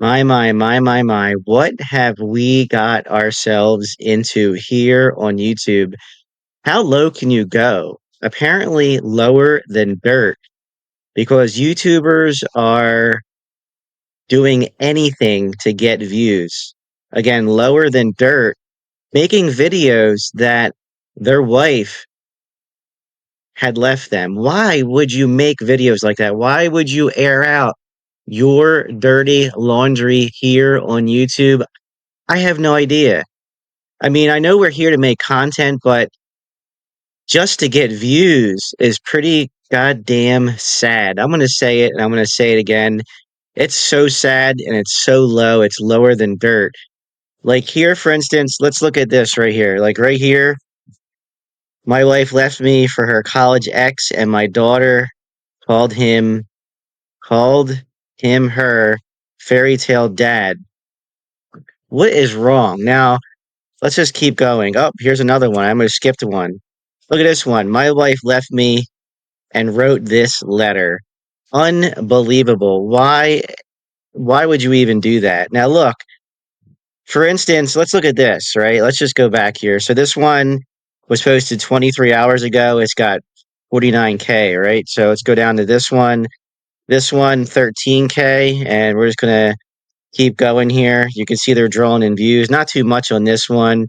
My. What have we got ourselves into here on YouTube? How low can you go? Apparently lower than dirt because YouTubers are doing anything to get views. Again, lower than dirt, making videos that their wife had left them. Why would you make videos like that? Why would you air out your dirty laundry here on YouTube? I have no idea. I mean, I know we're here to make content, but just to get views is pretty goddamn sad. I'm going to say it and I'm going to say it again. It's so sad and it's so low. It's lower than dirt. Like here, for instance, let's look at this right here. Like right here, my wife left me for her college ex, and my daughter called him, her fairy tale dad. What is wrong? Now, let's just keep going. Oh, here's another one. I'm going to skip to one. Look at this one. My wife left me and wrote this letter. Unbelievable. Why would you even do that? Now look, for instance, let's look at this, right? Let's just go back here. So this one was posted 23 hours ago. It's got 49K, right? So let's go down to this one. This one 13K, and we're just going to keep going here. You can see they're drawing in views. Not too much on this one.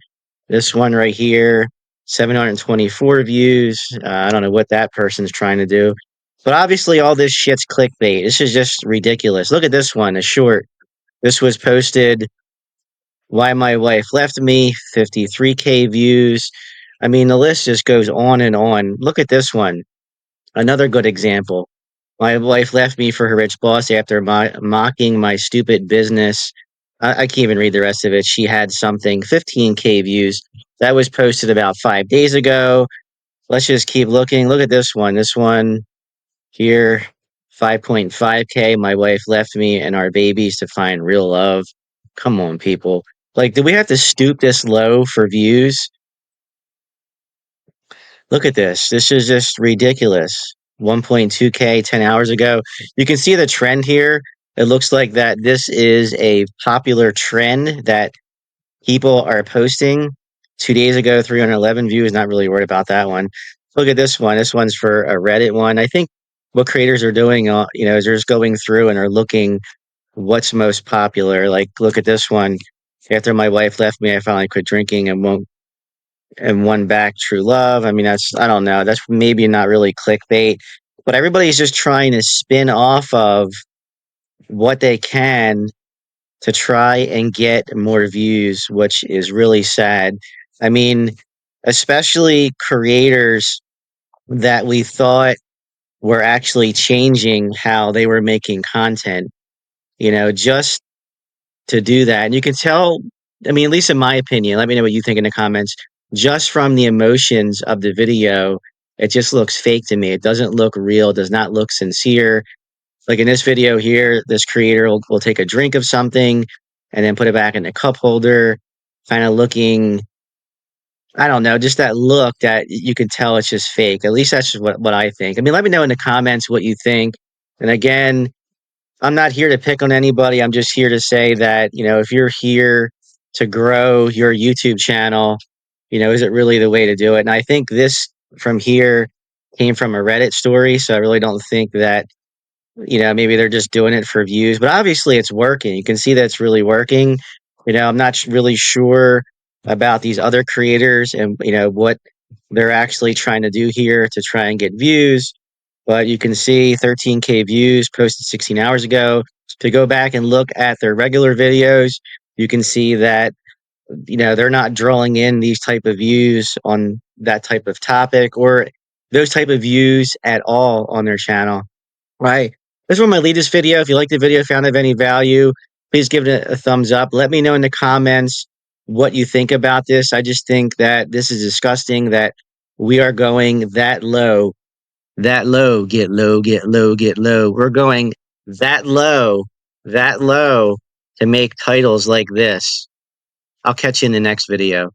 This one right here, 724 views. I don't know what that person's trying to do. But obviously, all this shit's clickbait. This is just ridiculous. Look at this one, a short. This was posted why my wife left me, 53K views. I mean, the list just goes on and on. Look at this one. Another good example. My wife left me for her rich boss after mocking my stupid business. I can't even read the rest of it. She had something, 15K views. That was posted about 5 days ago. Let's just keep looking. Look at this one. This one here, 5.5K. My wife left me and our babies to find real love. Come on, people. Like, do we have to stoop this low for views? Look at this. This is just ridiculous. 1.2K 10 hours ago. You can see the trend here. It looks like that this is a popular trend that people are posting. 2 days ago, 311 views. Not really worried about that one. Look at this one. This one's for a Reddit one. I think what creators are doing, is they're just going through and are looking what's most popular. Like, look at this one. After my wife left me, I finally quit drinking and won back true love. I mean, I don't know. That's maybe not really clickbait, but everybody's just trying to spin off of what they can to try and get more views, which is really sad. I mean, especially creators that we thought were actually changing how they were making content, just to do that. And you can tell, I mean, at least in my opinion, let me know what you think in the comments. Just from the emotions of the video, it just looks fake to me. It doesn't look real, does not look sincere. Like in this video here, this creator will take a drink of something and then put it back in the cup holder, kind of looking, I don't know, just that look that you can tell it's just fake. At least that's just what I think. I mean, let me know in the comments what you think. And again, I'm not here to pick on anybody. I'm just here to say that, if you're here to grow your YouTube channel, is it really the way to do it? And I think this from here came from a Reddit story. So I really don't think that, maybe they're just doing it for views, but obviously it's working. You can see that it's really working. I'm not really sure about these other creators and, what they're actually trying to do here to try and get views. But you can see 13K views posted 16 hours ago. To go back and look at their regular videos, you can see that they're not drawing in these type of views on that type of topic or those type of views at all on their channel. Right. This was my latest video. If you like the video, found it of any value, please give it a thumbs up. Let me know in the comments what you think about this. I just think that this is disgusting that we are going that low, get low, get low, get low. We're going that low to make titles like this. I'll catch you in the next video.